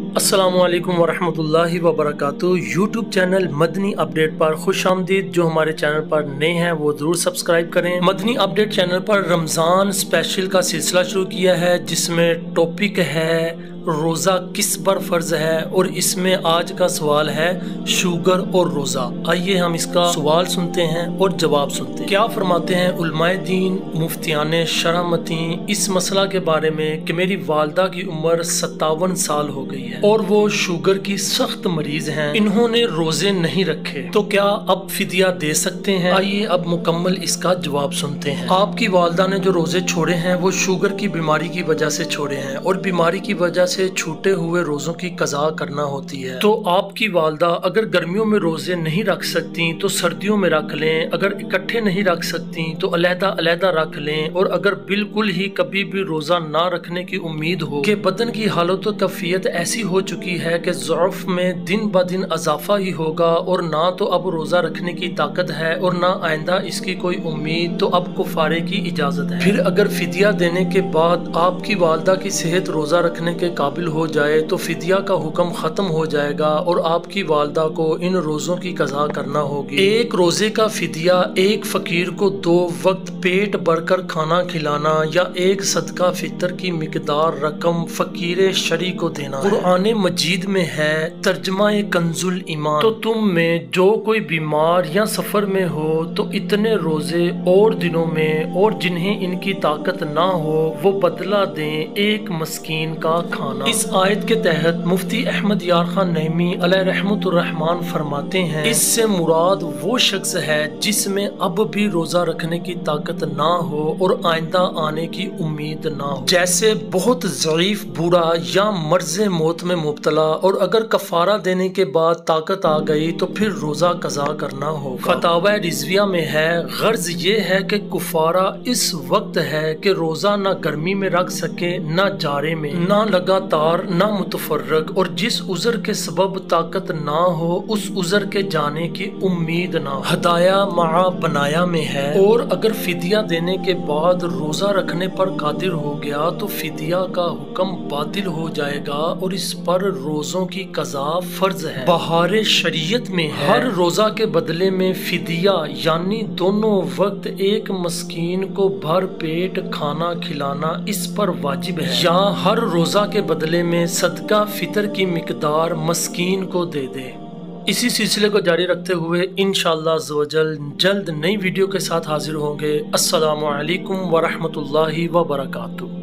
अस्सलामुअलैकुम वरहमतुल्लाहि वबरकातुहू। YouTube channel Madani update पर खुश आमदीद। जो हमारे चैनल पर नए हैं वो ज़रूर सब्सक्राइब करें। मदनी अपडेट चैनल पर रमज़ान स्पेशल का सिलसिला शुरू किया है, जिसमें टॉपिक है रोज़ा किस पर फ़र्ज है, और इसमें आज का सवाल है शुगर और रोज़ा। आइए हम इसका सवाल सुनते हैं और जवाब सुनते हैं। क्या फरमाते हैं उलमाए दीन मुफ्तियान शरमती इस मसला के बारे में कि मेरी वालदा की उम्र 57 साल हो गई है और वो शुगर की सख्त मरीज हैं, इन्होंने रोजे नहीं रखे, तो क्या अब फिदिया दे सकते हैं? आइए अब मुकम्मल इसका जवाब सुनते हैं। आपकी वालदा ने जो रोजे छोड़े हैं वो शुगर की बीमारी की वजह से छोड़े हैं, और बीमारी की वजह से छूटे हुए रोजों की कज़ा करना होती है। तो आपकी वालदा अगर गर्मियों में रोजे नहीं रख सकती तो सर्दियों में रख लें, अगर इकट्ठे नहीं रख सकती तो अलहदा अलहदा रख लें, और अगर बिल्कुल ही कभी भी रोजा ना रखने की उम्मीद हो कि बदन की हालत व तफियत ऐसी हो चुकी है कि ज़ौफ़ में दिन ब दिन इजाफा ही होगा, और ना तो अब रोजा रखने की ताकत है और ना आइंदा इसकी कोई उम्मीद, तो अब कुफारे की इजाजत है। फिर अगर फिदिया देने के बाद आपकी वालदा की सेहत रोजा रखने के काबिल हो जाए तो फिदिया का हुक्म खत्म हो जाएगा और आपकी वालदा को इन रोजों की कज़ा करना होगी। एक रोजे का फिदिया एक फकीर को 2 वक्त पेट भरकर खाना खिलाना या एक सदका फितर की मिकदार रकम फकीर शरी को देना। कुरान मजीद में है तर्जमा कंजुल ईमान, तो तुम में जो कोई बीमार या सफर में हो तो इतने रोजे और दिनों में, और जिन्हें इनकी ताकत ना हो वो बदला दें एक मस्कीन का खाना। इस आयत के तहत मुफ्ती अहमद यार खान नईमी अलैह रहमतुर रहमान फरमाते हैं, इससे मुराद वो शख्स है जिसमें अब भी रोजा रखने की ताकत ना हो और आइंदा आने की उम्मीद ना हो, जैसे बहुत ज़ईफ बूढ़ा या मर्ज़ मौत में मुब्तला, और अगर कफारा देने के बाद ताकत आ गई तो फिर रोजा कज़ा करना होगा। फतावा रिजविया में है गर्ज ये है कि कुफारा इस वक्त है कि रोजा ना गर्मी में रख सके, ना जारे में, ना लगातार, ना मुतफर्रक, और जिस उज़र के सबब ताकत ना हो उस उज़र के जाने की उम्मीद ना हो। हदाया मा बनाया में है, और अगर फिदिया देने के बाद रोजा रखने पर कादिर हो गया तो फिदिया का हुक्म बातिल हो जाएगा और इस पर रोजों की कज़ा फर्ज है। बहार शरीयत में है हर रोजा के बदले में फिदिया यानी दोनों वक्त एक मस्कीन को भर पेट खाना खिलाना इस पर वाजिब है, या हर रोजा के बदले में सदका फितर की मिकदार मस्कीन को दे दे। इसी सिलसिले को जारी रखते हुए इंशाअल्लाह अज़्ज़वजल जल्द नई वीडियो के साथ हाजिर होंगे। अस्सलामु अलैकुम वरहमतुल्लाहि वबरकातुहू।